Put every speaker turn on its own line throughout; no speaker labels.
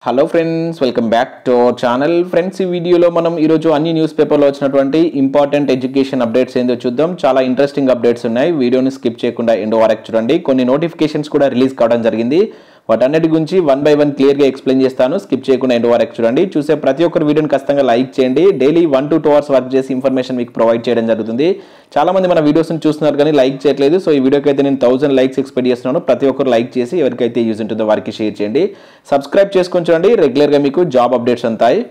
Hello friends, welcome back to our channel. Friends, ఈ వీడియోలో మనం ఈరోజు అన్ని న్యూస్ పేపర్లో వచ్చినటువంటి ఇంపార్టెంట్ ఎడ్యుకేషన్ అప్డేట్స్ ఏందో చూద్దాం. చాలా ఇంట్రెస్టింగ్ అప్డేట్స్ ఉన్నాయి. వీడియోని స్కిప్ చేయకుండా ఎండ్ వరకు చూడండి. కొన్ని నోటిఫికేషన్స్ కూడా రిలీజ్ కావడం జరిగింది. వాటన్నిటి గురించి వన్ బై వన్ క్లియర్గా ఎక్స్ప్లెయిన్ చేస్తాను. స్కిప్ చేయకుండా ఎండ్ వరకు చూడండి. చూసే ప్రతి ఒక్కరు వీడియోని ఖచ్చితంగా లైక్ చేయండి. డైలీ 1 to 2 hours వర్క్ చేసి ఇన్ఫర్మేషన్ మీకు ప్రొవైడ్ చేయడం జరుగుతుంది. చాలా మంది మన వీడియోస్ని చూస్తున్నారు కానీ లైక్ చేయట్లేదు. సో ఈ వీడియోకి అయితే నేను 1000 లైక్స్ ఎక్స్పెక్ట్ చేస్తున్నాను. ప్రతి ఒక్కరు లైక్ చేసి ఎవరికైతే యూజ్ ఉంటుందో వారికి షేర్ చేయండి. సబ్స్క్రైబ్ చేసుకొని చూడండి. రెగ్యులర్గా మీకు జాబ్ అప్డేట్స్ అంతాయి.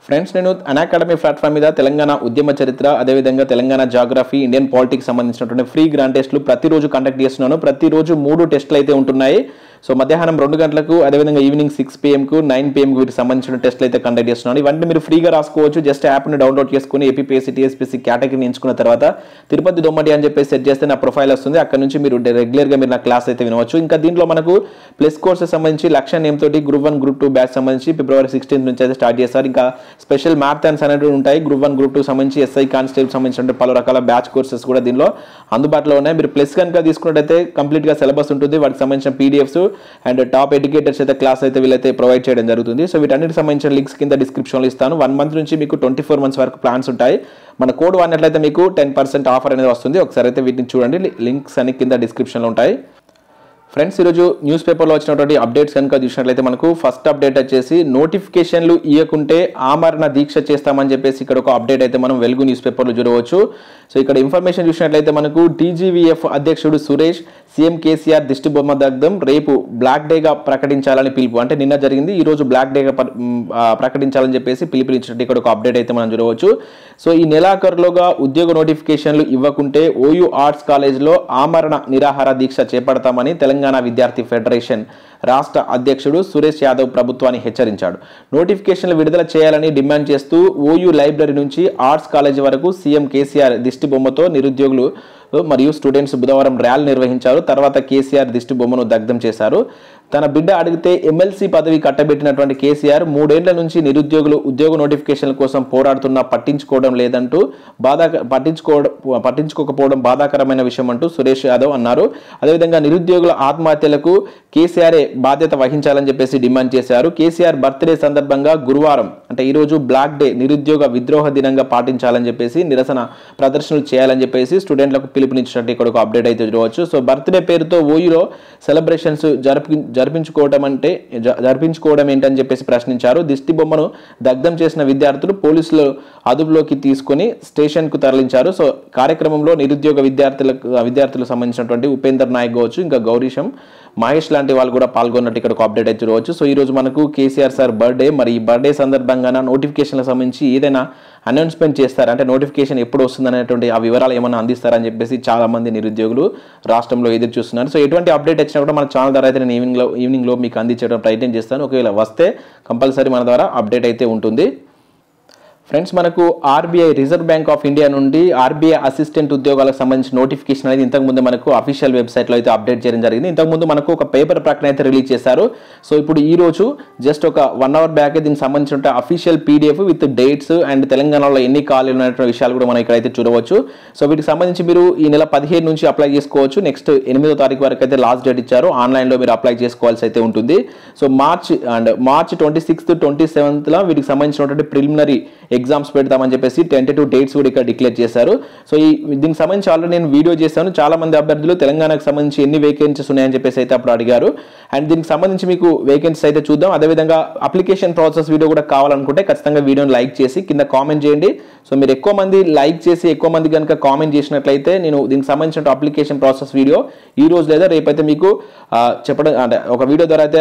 ఫ్రెండ్స్, నేను అన్అకాడమీ ప్లాట్ఫామ్ మీద తెలంగాణ ఉద్యమ చరిత్ర, అదేవిధంగా తెలంగాణ జాగ్రఫీ, ఇండియన్ పాలిటిక్స్ సంబంధించినటువంటి ఫ్రీ గ్రాండ్ టెస్టులు ప్రతిరోజు కండక్ట్ చేస్తున్నాను. ప్రతిరోజు 3 టెస్టులు అయితే ఉంటున్నాయి. సో మధ్యాహ్నం 2 గంటలకు, అదేవిధంగా ఈవినింగ్ 6 PM-కు 9 PM వీటికి సంబంధించిన టెస్టులు అయితే కండక్ట్ చేస్తున్నాను. ఇవన్నీ మీరు ఫ్రీగా రాసుకోవచ్చు. జస్ట్ యాప్ని డౌన్లోడ్ చేసుకుని ఏపీపీఎస్సీ, టీఎస్పీసీ కేటగిరీని ఎంచుకున్న తర్వాత తిరుపతి దొమ్మటి అని చెప్పి సెట్ చేస్తే నా ప్రొఫైల్ వస్తుంది. అక్కడ నుంచి మీరు రెగ్యులర్గా మీరు నా క్లాస్ అయితే వినవచ్చు. ఇంకా దీంట్లో మనకు ప్లస్ కోర్సెస్ సంబంధించి లక్ష్య నేమ్ తోటి గ్రూప్ 1, గ్రూప్ 2 బ్యాచ్ సంబంధించి February 16 నుంచి అయితే స్టార్ట్ చేస్తారు. ఇంకా స్పెషల్ మ్యారథాన్స్ అనేవి ఉంటాయి. గ్రూప్ 1, గ్రూప్ 2 సంబంధించి ఎస్ఐ కానిస్టేబుల్ సంబంధించిన పలు రకాల బ్యాచ్ కోర్సెస్ కూడా దీనిలో అందుబాటులో ఉన్నాయి. మీరు ప్లస్ కనుక తీసుకున్నట్టయితే కంప్లీట్గా సిలబస్ ఉంటుంది. వాటికి సంబంధించిన పీడిఎఫ్స్ అండ్ టాప్ ఎడ్యుకేటర్స్ అయితే క్లాస్ అయితే వీళ్ళైతే ప్రొవైడ్ చేయడం జరుగుతుంది. సో వీటన్నిటికి సంబంధించిన లింక్స్ కింద డిస్క్రిప్షన్లో ఇస్తాను. 1 month నుంచి మీకు 24 months వరకు ప్లాన్స్ ఉంటాయి. మన కోడ్ వాడినట్లయితే మీకు 10% ఆఫర్ అనేది వస్తుంది. ఒకసారి అయితే వీటిని చూడండి. లింక్స్ అన్ని కింద డిస్క్రిప్షన్లో ఉంటాయి. ఫ్రెండ్స్, ఈరోజు న్యూస్ పేపర్లో వచ్చినటువంటి అప్డేట్స్ కనుక చూసినట్లయితే మనకు ఫస్ట్ అప్డేట్ వచ్చేసి నోటిఫికేషన్లు ఇవ్వకుంటే ఆమరణ దీక్ష చేస్తామని చెప్పేసి ఇక్కడ ఒక అప్డేట్ అయితే మనం వెలుగు న్యూస్ పేపర్లో చూడవచ్చు. సో ఇక్కడ ఇన్ఫర్మేషన్ చూసినట్లయితే మనకు టీజీవీఎఫ్ అధ్యక్షుడు సురేష్, సీఎం కేసీఆర్ దిష్టి బొమ్మ దగ్ధం, రేపు బ్లాక్ డేగా ప్రకటించాలని పిలుపు. అంటే నిన్న జరిగింది, ఈరోజు బ్లాక్ డేగా ప్రకటించాలని చెప్పేసి పిలుపునిచ్చినట్టు ఇక్కడ ఒక అప్డేట్ అయితే మనం చూడవచ్చు. సో ఈ నెలాఖరులోగా ఉద్యోగ నోటిఫికేషన్లు ఇవ్వకుంటే ఓయూ ఆర్ట్స్ కాలేజ్లో ఆమరణ నిరాహార దీక్ష చేపడతామని తెలంగాణ విద్యార్థి ఫెడరేషన్ రాష్ట్ర అధ్యక్షుడు సురేష్ యాదవ్ ప్రభుత్వాన్ని హెచ్చరించాడు. నోటిఫికేషన్లు విడుదల చేయాలని డిమాండ్ చేస్తూ ఓయూ లైబ్రరీ నుంచి ఆర్ట్స్ కాలేజీ వరకు సీఎం కేసీఆర్ దిష్టి బొమ్మతో నిరుద్యోగులు మరియు స్టూడెంట్స్ బుధవారం ర్యాలీ నిర్వహించారు. తర్వాత కేసీఆర్ దిష్టి బొమ్మను దగ్ధం చేశారు. తన బిడ్డ అడిగితే ఎమ్మెల్సీ పదవి కట్టబెట్టినటువంటి కేసీఆర్ 3 ఏళ్ల నుంచి నిరుద్యోగులు ఉద్యోగ నోటిఫికేషన్ల కోసం పోరాడుతున్నా పట్టించుకోవడం లేదంటూ పట్టించుకోకపోవడం బాధాకరమైన విషయం అంటూ సురేష్ యాదవ్ అన్నారు. అదేవిధంగా నిరుద్యోగుల ఆత్మహత్యలకు కేసీఆరే బాధ్యత వహించాలని చెప్పేసి డిమాండ్ చేశారు. కేసీఆర్ బర్త్డే సందర్భంగా గురువారం అంటే ఈరోజు బ్లాక్ డే నిరుద్యోగ విద్రోహ దినంగా పాటించాలని చెప్పేసి నిరసన ప్రదర్శనలు చేయాలని చెప్పేసి స్టూడెంట్లకు పిలుపునిచ్చినట్టు ఇక్కడ ఒక అప్డేట్ అయితే చూడవచ్చు. సో బర్త్డే పేరుతో ఓయూలో సెలబ్రేషన్స్ జరిపించుకోవడం ఏంటని చెప్పేసి ప్రశ్నించారు. దిష్టి బొమ్మను దగ్ధం చేసిన విద్యార్థులు పోలీసులు అదుపులోకి తీసుకుని స్టేషన్కు తరలించారు. సో కార్యక్రమంలో నిరుద్యోగ విద్యార్థులకు సంబంధించినటువంటి ఉపేందర్ నాయక్ కావచ్చు, ఇంకా గౌరీశం, మహేష్ లాంటి వాళ్ళు కూడా పాల్గొన్నట్టు ఇక్కడ ఒక అప్డేట్ అయితే చూడవచ్చు. సో ఈరోజు మనకు కేసీఆర్ సార్ బర్త్డే. మరి ఈ బర్త్డే సందర్భంగా నోటిఫికేషన్లకు సంబంధించి ఏదైనా అనౌన్స్మెంట్ చేస్తారు అంటే నోటిఫికేషన్ ఎప్పుడు వస్తుంది అనేటువంటి ఆ వివరాలు ఏమైనా అందిస్తారని చెప్పేసి చాలా మంది నిరుద్యోగులు రాష్ట్రంలో ఎదురు చూస్తున్నారు. సో ఎటువంటి అప్డేట్ వచ్చినా కూడా మన ఛానల్ ద్వారా అయితే నేను ఈవినింగ్లో మీకు అందించడం ప్రయత్నం చేస్తాను. ఒకవేళ వస్తే కంపల్సరీ మన ద్వారా అప్డేట్ అయితే ఉంటుంది. ఫ్రెండ్స్, మనకు RBI reserve bank of India నుండి ఆర్బీఐ అసిస్టెంట్ ఉద్యోగాలకు సంబంధించిన నోటిఫికేషన్ అనేది ఇంతకుముందు మనకు అఫీషియల్ వెబ్సైట్లో అయితే అప్డేట్ చేయడం జరిగింది. ఇంతకుముందు మనకు ఒక పేపర్ ప్రకటన అయితే రిలీజ్ చేశారు. సో ఇప్పుడు ఈ రోజు జస్ట్ ఒక 1 hour బ్యాక్ దీనికి సంబంధించిన official PDF with dates and తెలంగాణలో ఎన్ని ఖాళీలు ఉన్నటువంటి విషయాలు కూడా మనం ఇక్కడైతే చూడవచ్చు. సో వీటికి సంబంధించి మీరు ఈ నెల 15 నుంచి అప్లై చేసుకోవచ్చు. నెక్స్ట్ 8వ తారీఖు వరకు అయితే లాస్ట్ డేట్ ఇచ్చారు. ఆన్లైన్లో మీరు అప్లై చేసుకోవాల్సి అయితే ఉంటుంది. సో మార్చ్ 26th, 27th వీటికి సంబంధించినటువంటి ప్రిలిమినరీ ఎగ్జామ్స్ పెడతామని చెప్పేసి టెంటేటివ్ డేట్స్ కూడా ఇక్కడ డిక్లేర్ చేశారు. సో దీనికి సంబంధించి ఆల్రెడీ నేను వీడియో చేశాను. చాలా మంది అభ్యర్థులు తెలంగాణకు సంబంధించి ఎన్ని వేకెన్సీస్ ఉన్నాయని చెప్పేసి అయితే అప్పుడు అడిగారు. అండ్ దీనికి సంబంధించి మీకు వేకెన్సీస్ అయితే చూద్దాం. అదేవిధంగా అప్లికేషన్ ప్రాసెస్ వీడియో కూడా కావాలనుకుంటే ఖచ్చితంగా వీడియోని లైక్ చేసి కింద కామెంట్ చేయండి. సో మీరు ఎక్కువ మంది లైక్ చేసి ఎక్కువ మంది కనుక కామెంట్ చేసినట్లయితే నేను దీనికి సంబంధించిన అప్లికేషన్ ప్రాసెస్ వీడియో ఈ రోజు లేదా రేపైతే మీకు చెప్పడం అంటే ఒక వీడియో ద్వారా అయితే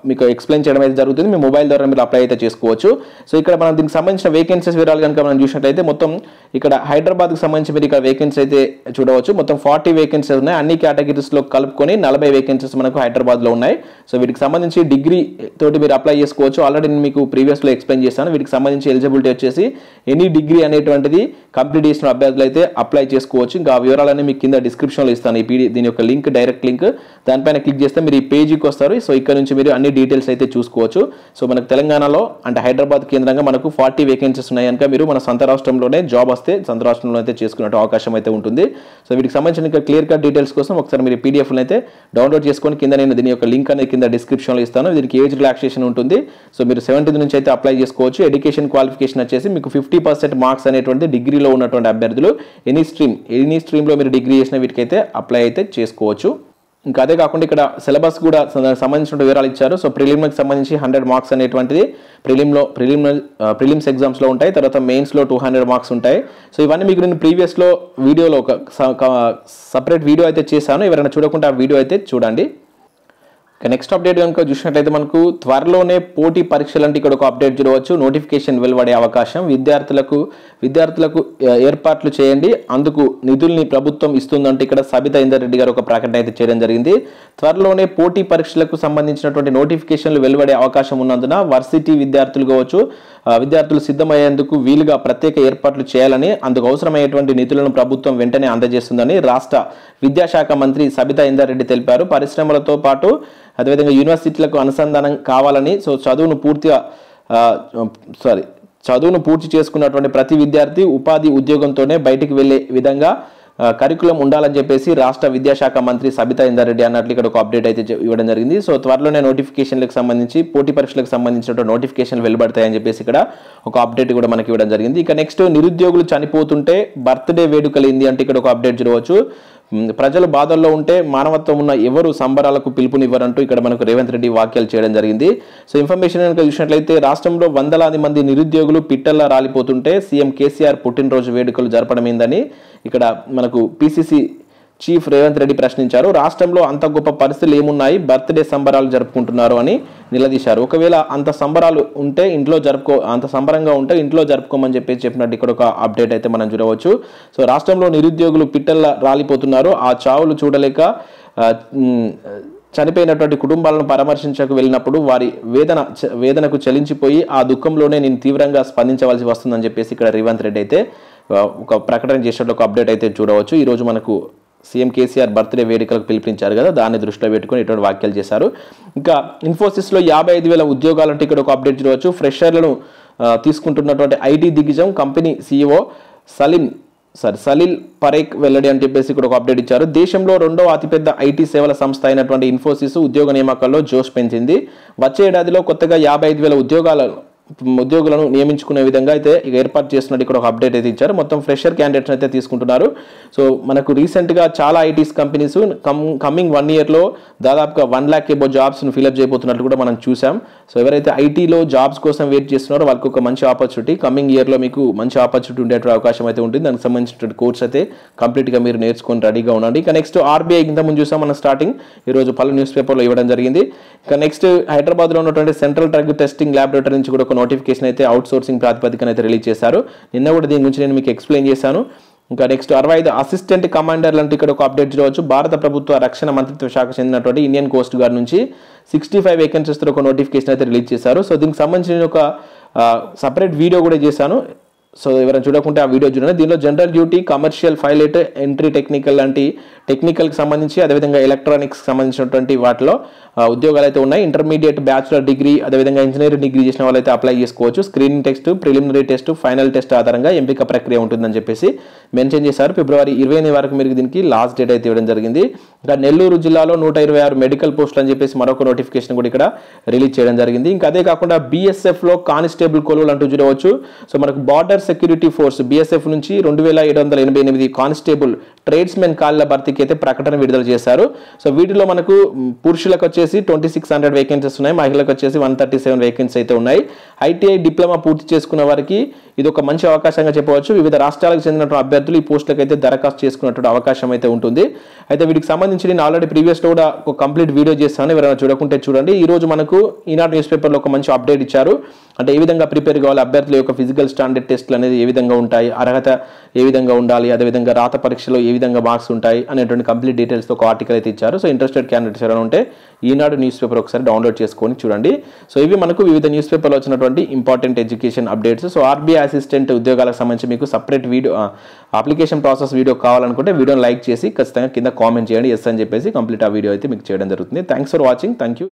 మీకు ఎక్స్ప్లెయిన్ చేయడం అయితే జరుగుతుంది. మీ మొబైల్ ద్వారా మీరు అప్లై అయితే చేసుకోవచ్చు. సో ఇక్కడ మనం దీనికి సంబంధించిన వేకెన్సీస్ వివరాలు కనుక మనం చూసినట్లయితే మొత్తం ఇక్కడ హైదరాబాద్కి సంబంధించి మీరు ఇక్కడ వేకెన్సీ అయితే చూడవచ్చు. మొత్తం 40 వేకెన్సీస్ ఉన్నాయి. అన్ని కేటగిరీస్లో కలుపుకొని 40 వేకెన్సీస్ మనకు హైదరాబాద్లో ఉన్నాయి. సో వీటికి సంబంధించి డిగ్రీ తోటి మీరు అప్లై చేసుకోవచ్చు. ఆల్రెడీ నేను మీకు ప్రీవియస్లో ఎక్స్ప్లెయిన్ చేస్తాను. వీటికి సంబంధించి ఎలిజిబిలిటీ వచ్చేసి ఎనీ డిగ్రీ అనేటువంటిది కంప్లీట్ చేసిన అభ్యర్థులు అయితే అప్లై చేసుకోవచ్చు. ఇంకా ఆ వివరాలన్నీ మీకు కింద డిస్క్రిప్షన్లో ఇస్తాను. దీని యొక్క లింక్, డైరెక్ట్ లింక్, దానిపైన క్లిక్ చేస్తే మీరు ఈ పేజీకి వస్తారు. సో ఇక్కడ నుంచి మీరు అన్ని డీటెయిల్స్ అయితే చూసుకోవచ్చు. సో మనకు తెలంగాణలో అంటే హైదరాబాద్ కేంద్రంగా మనకు 40 వేకెన్సీస్ ఉన్నాయి కనుక మీరు మన సొంత రాష్ట్రంలోనే జాబ్ వస్తే సొంత రాష్ట్రంలో అయితే చేసుకునే అవకాశం అయితే ఉంటుంది. సో వీటికి సంబంధించిన క్లియర్ కట్ డీటెయిల్స్ కోసం ఒకసారి మీరు పీడిఎఫ్ని అయితే డౌన్లోడ్ చేసుకొని కింద నేను దీని యొక్క లింక్ అనేది కింద డిస్క్రిప్షన్లో ఇస్తాను. దీనికి ఏజ్ రిలాక్సేషన్ ఉంటుంది. సో మీరు 17 నుంచి అయితే అప్లై చేసుకోవచ్చు. ఎడ్యుకేషన్ క్వాలిఫికేషన్ వచ్చేసి మీకు 50% మార్క్స్ అనేటువంటి డిగ్రీలో ఉన్నటువంటి అభ్యర్థులు ఎనీ స్ట్రీమ్లో మీరు డిగ్రీ చేసిన వీటికైతే అప్లై అయితే చేసుకోవచ్చు. ఇంకా అదే కాకుండా ఇక్కడ సిలబస్ కూడా సంబంధించిన వివరాలు ఇచ్చారు. సో ప్రిలిమ్కి సంబంధించి 100 మార్క్స్ అనేటువంటిది ప్రిలిమ్స్ ఎగ్జామ్స్లో ఉంటాయి. తర్వాత మెయిన్స్లో 200 మార్క్స్ ఉంటాయి. సో ఇవన్నీ మీకు నేను ప్రీవియస్లో వీడియోలో ఒక సపరేట్ వీడియో అయితే చేశాను. ఎవరైనా చూడకుండా ఆ వీడియో అయితే చూడండి. నెక్స్ట్ అప్డేట్ కనుక చూసినట్లయితే మనకు త్వరలోనే పోటీ పరీక్షలు అంటే ఇక్కడ ఒక అప్డేట్ చూడవచ్చు. నోటిఫికేషన్ వెలువడే అవకాశం. విద్యార్థులకు ఏర్పాట్లు చేయండి, అందుకు నిధుల్ని ప్రభుత్వం ఇస్తుందంటే ఇక్కడ సబితా ఇందర్ రెడ్డి గారు ఒక ప్రకటన అయితే చేయడం జరిగింది. త్వరలోనే పోటీ పరీక్షలకు సంబంధించినటువంటి నోటిఫికేషన్లు వెలువడే అవకాశం ఉన్నందున వర్సిటీ విద్యార్థులు కావచ్చు, విద్యార్థులు సిద్ధమయ్యేందుకు వీలుగా ప్రత్యేక ఏర్పాట్లు చేయాలని, అందుకు అవసరమైనటువంటి నిధులను ప్రభుత్వం వెంటనే అందజేస్తుందని రాష్ట్ర విద్యాశాఖ మంత్రి సబితా ఇందర్ రెడ్డి తెలిపారు. పరిశ్రమలతో పాటు అదేవిధంగా యూనివర్సిటీలకు అనుసంధానం కావాలని, సో చదువును పూర్తి చేసుకున్నటువంటి ప్రతి విద్యార్థి ఉపాధి ఉద్యోగంతోనే బయటికి వెళ్లే విధంగా కరికులం ఉండాలని చెప్పేసి రాష్ట్ర విద్యాశాఖ మంత్రి సబితా ఇందర్ రెడ్డి అన్నట్లు ఇక్కడ ఒక అప్డేట్ అయితే ఇవ్వడం జరిగింది. సో త్వరలోనే నోటిఫికేషన్లకు సంబంధించి పోటీ పరీక్షలకు సంబంధించిన నోటిఫికేషన్లు వెలువడతాయని చెప్పేసి ఇక్కడ ఒక అప్డేట్ కూడా మనకి ఇవ్వడం జరిగింది. ఇక నెక్స్ట్ నిరుద్యోగులు చనిపోతుంటే బర్త్డే వేడుకలేంది అంటే ఇక్కడ ఒక అప్డేట్ చూడవచ్చు. ప్రజలు బాధల్లో ఉంటే మానవత్వం ఉన్న ఎవరు సంబరాలకు పిలుపునివ్వరంటూ ఇక్కడ మనకు రేవంత్ రెడ్డి వ్యాఖ్యలు చేయడం జరిగింది. సో ఇన్ఫర్మేషన్ కనుక చూసినట్లయితే రాష్ట్రంలో వందలాది మంది నిరుద్యోగులు పిట్టల్లా రాలిపోతుంటే సీఎం కేసీఆర్ పుట్టినరోజు వేడుకలు జరపడమైందని ఇక్కడ మనకు పిసిసి చీఫ్ రేవంత్ రెడ్డి ప్రశ్నించారు. రాష్ట్రంలో అంత గొప్ప పరిస్థితులు ఏమున్నాయి, బర్త్డే సంబరాలు జరుపుకుంటున్నారు అని నిలదీశారు. ఒకవేళ అంత సంబరాలు ఉంటే అంత సంబరంగా ఉంటే ఇంట్లో జరుపుకోమని చెప్పినట్టు ఇక్కడ ఒక అప్డేట్ అయితే మనం చూడవచ్చు. సో రాష్ట్రంలో నిరుద్యోగులు పిట్టల్లా రాలిపోతున్నారు. ఆ చావులు చూడలేక చనిపోయినటువంటి కుటుంబాలను పరామర్శించకు వెళ్ళినప్పుడు వారి వేదనకు చలించిపోయి ఆ దుఃఖంలోనే నేను తీవ్రంగా స్పందించవలసి వస్తుందని చెప్పేసి ఇక్కడ రేవంత్ రెడ్డి అయితే ఒక ప్రకటన చేసినట్టు ఒక అప్డేట్ అయితే చూడవచ్చు. ఈరోజు మనకు సీఎం కేసీఆర్ బర్త్డే వేడుకలకు పిలుపునిచ్చారు కదా, దాన్ని దృష్టిలో పెట్టుకుని ఇటువంటి వ్యాఖ్యలు చేశారు. ఇంకా ఇన్ఫోసిస్లో 55,000 ఉద్యోగాలంటే ఇక్కడ ఒక అప్డేట్ చూడవచ్చు. ఫ్రెషర్లను తీసుకుంటున్నటువంటి ఐటీ దిగ్గజం కంపెనీ CEO సలీల్ పరేఖ్ వెల్లడి అని చెప్పేసి ఇక్కడ ఒక అప్డేట్ ఇచ్చారు. దేశంలో 2వ అతిపెద్ద ఐటీ సేవల సంస్థ అయినటువంటి ఇన్ఫోసిస్ ఉద్యోగ నియామకాల్లో జోష్ పెంచింది. వచ్చే ఏడాదిలో కొత్తగా 55,000 ఉద్యోగులను నియమించుకునే విధంగా అయితే ఏర్పాటు చేస్తున్నట్టు ఇక్కడ ఒక అప్డేట్ అయితే ఇచ్చారు. మొత్తం ఫ్రెషర్ క్యాండిడేట్స్ అయితే తీసుకుంటున్నారు. సో మనకు రీసెంట్గా చాలా ఐటీస్ కంపెనీస్ కమింగ్ 1 yearలో దాదాపుగా 1 lakh అబౌవ్ జాబ్స్ను ఫిల్అప్ చేయబోతున్నట్టు కూడా మనం చూసాం. సో ఎవరైతే ఐటీలో జాబ్స్ కోసం వెయిట్ చేస్తున్నారో వాళ్ళకి ఒక మంచి ఆపర్చునిటీ, కమింగ్ ఇయర్లో మీకు మంచి ఆపర్చునిటీ ఉండే అవకాశం అయితే ఉంటుంది. దానికి సంబంధించిన కోర్స్ అయితే కంప్లీట్గా మీరు నేర్చుకొని రెడీగా ఉండండి. ఇక నెక్స్ట్ ఆర్బీఐ ఇంతకుముందు చూసాం మనం స్టార్టింగ్, ఈరోజు పలు న్యూస్ పేపర్లో ఇవ్వడం జరిగింది. ఇక నెక్స్ట్ హైదరాబాద్లో ఉన్నటువంటి సెంట్రల్ డ్రగ్ టెస్టింగ్ ల్యాబొరేటరీ నుంచి కూడా ఒక నోటిఫికేషన్ అయితే అవుట్సోర్సింగ్ ప్రాతిపదికన అయితే రిలీజ్ చేశారు. నిన్న కూడా దీని గురించి నేను మీకు ఎక్స్ప్లెయిన్ చేశాను. ఇంకా నెక్స్ట్ 65 అసిస్టెంట్ కమాండర్లు అంటే ఇక్కడ ఒక అప్డేట్ చూడవచ్చు. భారత ప్రభుత్వ రక్షణ మంత్రిత్వ శాఖ చెందినటువంటి ఇండియన్ కోస్ట్ గార్డ్ నుంచి 65 వేకెన్సీస్తో ఒక నోటిఫికేషన్ అయితే రిలీజ్ చేశారు. సో దీనికి సంబంధించిన ఒక సపరేట్ వీడియో కూడా చేశాను. సో ఎవరైనా చూడకుంటే ఆ వీడియో చూడండి. దీనిలో general duty, commercial ఫైలెట్, entry technical లాంటి టెక్నికల్కి సంబంధించి అదేవిధంగా ఎలక్ట్రానిక్స్ సంబంధించినటువంటి వాటిలో ఉద్యోగాలు అయితే ఉన్నాయి. ఇంటర్మీడియట్, బ్యాచులర్ డిగ్రీ అదేవిధంగా ఇంజనీరింగ్ డిగ్రీ చేసిన వాళ్ళైతే అప్లై చేసుకోవచ్చు. Screening test, preliminary test, final test ఆధారంగా ఎంపిక ప్రక్రియ ఉంటుందని చెప్పేసి మెన్షన్ చేశారు. ఫిబ్రవరి 28 వరకు మీరు దీనికి లాస్ట్ డేట్ అయితే ఇవ్వడం జరిగింది. ఇంకా నెల్లూరు జిల్లాలో 126 మెడికల్ పోస్టులు అని చెప్పేసి మరొక నోటిఫికేషన్ కూడా ఇక్కడ రిలీజ్ చేయడం జరిగింది. ఇంకా అదే కాకుండా BSFలో కానిస్టేబుల్ కొలువులు అంటూ చూడవచ్చు. సో మనకు బార్డర్ సెక్యూరిటీ ఫోర్స్ BSF నుంచి 2788 కానిస్టేబుల్ ట్రేడ్స్మెన్ ఖాళీల భర్తీకి అయితే ప్రకటన విడుదల చేశారు. సో వీటిలో మనకు పురుషులకు వచ్చేసి 2600 వేకెన్సీస్ ఉన్నాయి, మహిళలకు వచ్చేసి 137 వేకెన్సీ అయితే ఉన్నాయి. ITI డిప్లొమా పూర్తి చేసుకున్న వారికి ఇది ఒక మంచి అవకాశంగా చెప్పవచ్చు. వివిధ రాష్ట్రాలకు చెందినటువంటి అభ్యర్థులు ఈ పోస్టులకు అయితే దరఖాస్తు చేసుకున్నటువంటి అవకాశం అయితే ఉంటుంది. అయితే వీటికి సంబంధించి నేను ఆల్రెడీ ప్రీవియస్లో కూడా ఒక కంప్లీట్ వీడియో చేస్తాను, ఎవరైనా చూడకుంటే చూడండి. ఈ రోజు మనకు ఈనాడు న్యూస్ పేపర్లో ఒక మంచి అప్డేట్ ఇచ్చారు. అంటే ఏ విధంగా ప్రిపేర్ కావాలి, అభ్యర్థుల యొక్క ఫిజికల్ స్టాండర్డ్ టెస్ట్లు అనేది ఏ విధంగా ఉంటాయి, అర్హత ఏ విధంగా ఉండాలి, అదేవిధంగా రాత పరీక్షలో ఏ విధంగా మార్క్స్ ఉంటాయి అనేటువంటి కంప్లీట్ డీటెయిల్స్తో ఒక ఆర్టికల్ అయితే ఇచ్చారు. సో ఇంట్రెస్టెడ్ క్యాండిడేట్స్ ఎవరైనా ఉంటే ఈనాడు న్యూస్ పేపర్ ఒకసారి డౌన్లోడ్ చేసుకొని చూడండి. సో ఇవి మనకు వివిధ న్యూస్ పేపర్లో వచ్చినటువంటి important education updates. So RBI assistant ఉద్యోగాలకు సంబంధించి మీకు separate video application process video కావాలనుకుంటే వీడియోని లైక్ చేసి ఖచ్చితంగా కింద కామెంట్ చేయండి ఎస్ అని చెప్పేసి కంప్లీట్ ఆ వీడియో అయితే మీకు చేయడం జరుగుతుంది. Thanks for watching. Thank you.